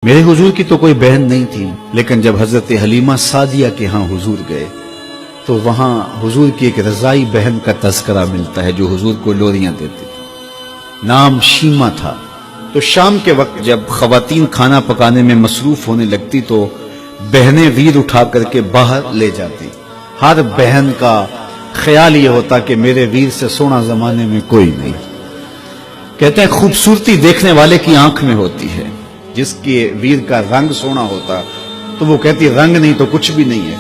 میرے حضور کی تو کوئی بہن نہیں تھی، لیکن جب حضرت حلیمہ سعدیہ کے ہاں حضور گئے تو وہاں حضور کی ایک رضائی بہن کا تذکرہ ملتا ہے جو حضور کو لوریاں دیتی، نام شیمہ تھا۔ تو شام کے وقت جب خواتین کھانا پکانے میں مصروف ہونے لگتی تو بہنیں ویر اٹھا کر کے باہر لے جاتی۔ ہر بہن کا خیال یہ ہوتا کہ میرے ویر سے سونا زمانے میں کوئی نہیں۔ کہتے ہیں خوبصورتی دیکھنے والے کی آنکھ میں ہوتی ہے، جس کے ویر کا رنگ سونا ہوتا تو وہ کہتی رنگ نہیں تو کچھ بھی نہیں ہے،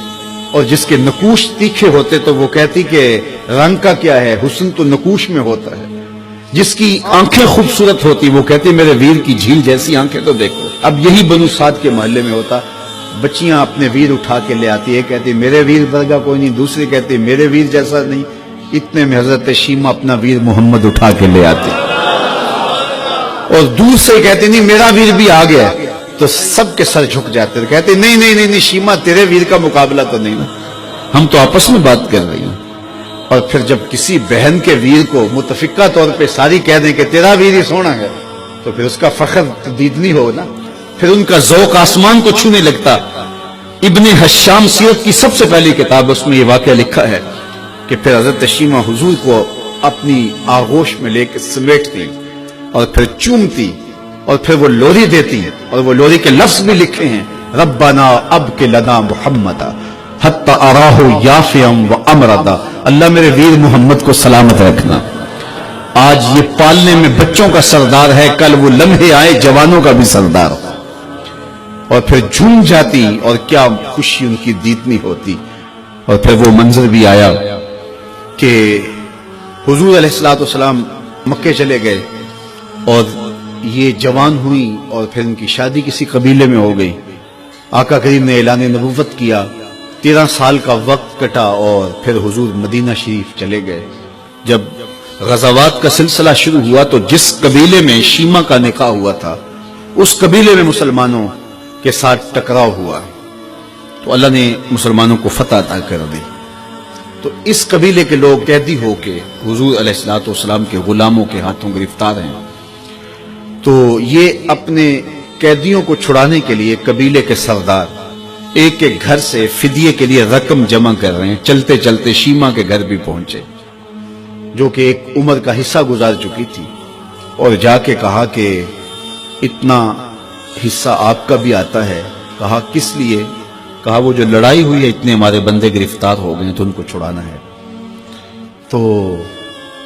اور جس کے نقوش تیکھے ہوتے تو وہ کہتی کہ رنگ کا کیا ہے، حسن تو نقوش میں ہوتا ہے۔ جس کی آنکھیں خوبصورت ہوتی وہ کہتی میرے ویر کی جھیل جیسی آنکھیں تو دیکھو۔ اب یہی بنو سعد کے محلے میں ہوتا، بچیاں اپنے ویر اٹھا کے لے آتی ہے، کہتی میرے ویر برگا کوئی نہیں، دوسری کہتی میرے ویر جیسا نہیں۔ اتنے میں حضرت شیمہ اپنا ویر محمد اٹھا کے لے آتی اور دور سے کہتے نہیں میرا ویر بھی آ گیا، تو سب کے سر جھک جاتے، کہتے نہیں نہیں نہیں شیمہ تیرے ویر کا مقابلہ تو نہیں نا، ہم تو آپس میں بات کر رہی ہیں۔ اور پھر جب کسی بہن کے ویر کو متفقہ طور پہ ساری کہہ دیں کہ تیرا ویر ہی سونا ہے تو پھر اس کا فخر تدیدنی ہو نا، پھر ان کا ذوق آسمان کو چھونے لگتا۔ ابن حشام سیرت کی سب سے پہلی کتاب، اس میں یہ واقعہ لکھا ہے کہ پھر حضرت شیمہ حضور کو اپنی آغوش میں لے کے سمیٹتی اور پھر چومتی اور پھر وہ لوری دیتی، اور وہ لوری کے لفظ بھی لکھے ہیں، ربنا ابک لنا محمدا حتی اراہ یافعا و امردا، اللہ میرے ویر محمد کو سلامت رکھنا۔ آج یہ پالنے میں بچوں کا سردار ہے، کل وہ لمحے آئے جوانوں کا بھی سردار ہو۔ اور پھر جھوم جاتی اور کیا خوشی ان کی دیدنی ہوتی۔ اور پھر وہ منظر بھی آیا کہ حضور علیہ السلام مکے چلے گئے اور یہ جوان ہوئی اور پھر ان کی شادی کسی قبیلے میں ہو گئی۔ آقا کریم نے اعلان نبوت کیا، 13 سال کا وقت کٹا اور پھر حضور مدینہ شریف چلے گئے۔ جب غزوات کا سلسلہ شروع ہوا تو جس قبیلے میں شیمہ کا نکاح ہوا تھا اس قبیلے میں مسلمانوں کے ساتھ ٹکراؤ ہوا تو اللہ نے مسلمانوں کو فتح عطا کر دی۔ تو اس قبیلے کے لوگ قیدی ہو کے حضور علیہ السلام کے غلاموں کے ہاتھوں گرفتار ہیں۔ تو یہ اپنے قیدیوں کو چھڑانے کے لیے قبیلے کے سردار ایک ایک گھر سے فدیے کے لیے رقم جمع کر رہے ہیں۔ چلتے چلتے شیمہ کے گھر بھی پہنچے جو کہ ایک عمر کا حصہ گزار چکی تھی، اور جا کے کہا کہ اتنا حصہ آپ کا بھی آتا ہے۔ کہا کس لیے؟ کہا وہ جو لڑائی ہوئی ہے اتنے ہمارے بندے گرفتار ہو گئے تو ان کو چھڑانا ہے۔ تو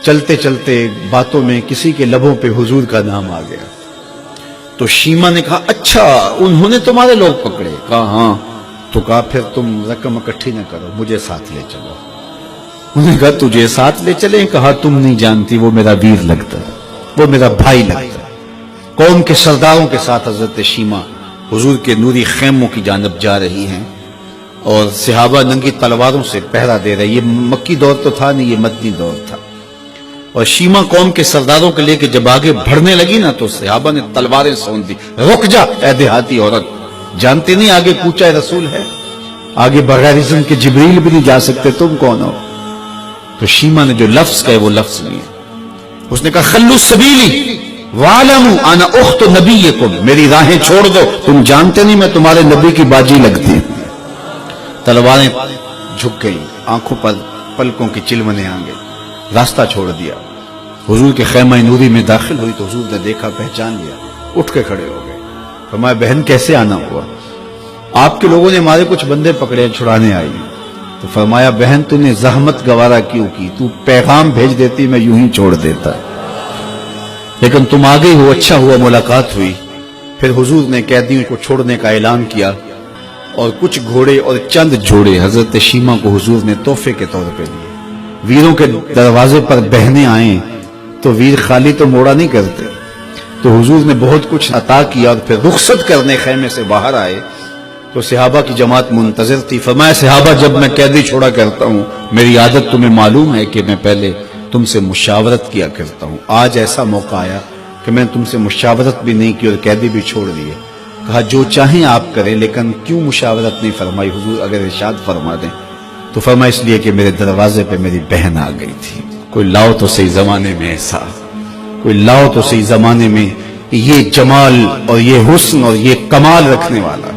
چلتے چلتے باتوں میں کسی کے لبوں پہ حضور کا نام آ گیا تو شیمہ نے کہا اچھا انہوں نے تمہارے لوگ پکڑے؟ کہا ہاں۔ تو کہا پھر تم رقم اکٹھی نہ کرو، مجھے ساتھ لے چلو۔ انہوں نے کہا تجھے ساتھ لے چلیں؟ کہا تم نہیں جانتی وہ میرا ویر لگتا ہے، وہ میرا بھائی لگتا ہے۔ قوم کے سرداروں کے ساتھ حضرت شیمہ حضور کے نوری خیموں کی جانب جا رہی ہیں اور صحابہ ننگی تلواروں سے پہرا دے رہے۔ یہ مکی دور تو تھا نہیں، یہ مدنی دور تھا۔ اور شیمہ قوم کے سرداروں کے لے کے جب آگے بڑھنے لگی نا تو صحابہ نے تلواریں سونت دی، رک جا اے دیہاتی عورت، جانتے نہیں آگے کوچہ رسول ہے، آگے بغیر اذن کے جبریل بھی نہیں جا سکتے، تم کون ہو؟ تو شیمہ نے جو لفظ کہے وہ لفظ نہیں ہے۔ اس نے کہا خلو سبیلی وَعَلَمُوا أَنَا أُخْتُ نَبِيِّكُمْ، میری راہیں چھوڑ دو، تم جانتے نہیں میں تمہارے نبی کی باجی لگتی ہوں۔ تلواریں جھک گئی، آنکھوں پر پلکوں کی چلمنے آ گئی، راستہ چھوڑ دیا۔ حضور کے خیمہ نوری میں داخل ہوئی تو حضور نے دیکھا، پہچان لیا، اٹھ کے کھڑے ہو گئے۔ فرمایا بہن کیسے آنا ہوا؟ آپ کے لوگوں نے ہمارے کچھ بندے پکڑے چھڑانے آئی۔ تو فرمایا بہن تو نے زحمت گوارا کیوں کی؟ تو پیغام بھیج دیتی میں یوں ہی چھوڑ دیتا، لیکن تم آ گئی ہو، اچھا ہوا ملاقات ہوئی۔ پھر حضور نے قیدیوں کو چھوڑنے کا اعلان کیا اور کچھ گھوڑے اور چند جوڑے حضرت شیمہ کو حضور نے تحفے کے طور پہ دیے۔ ویروں کے دروازے پر بہنیں آئیں تو ویر خالی تو موڑا نہیں کرتے، تو حضور نے بہت کچھ عطا کیا۔ اور پھر رخصت کرنے خیمے سے باہر آئے تو صحابہ کی جماعت منتظر تھی۔ فرمایا صحابہ جب میں قیدی چھوڑا کرتا ہوں میری عادت تمہیں معلوم ہے کہ میں پہلے تم سے مشاورت کیا کرتا ہوں، آج ایسا موقع آیا کہ میں تم سے مشاورت بھی نہیں کی اور قیدی بھی چھوڑ دیے۔ کہا جو چاہیں آپ کریں، لیکن کیوں مشاورت نہیں فرمائی؟ حضور اگر ارشاد فرما دیں تو فرمایا اس لیے کہ میرے دروازے پہ میری بہن آ گئی تھی۔ کوئی لاؤ تو صحیح زمانے میں ایسا، کوئی لاؤ تو صحیح زمانے میں یہ جمال اور یہ حسن اور یہ کمال رکھنے والا،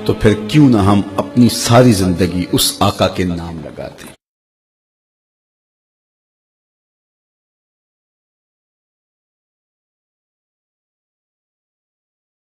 تو پھر کیوں نہ ہم اپنی ساری زندگی اس آقا کے نام لگاتے ہیں۔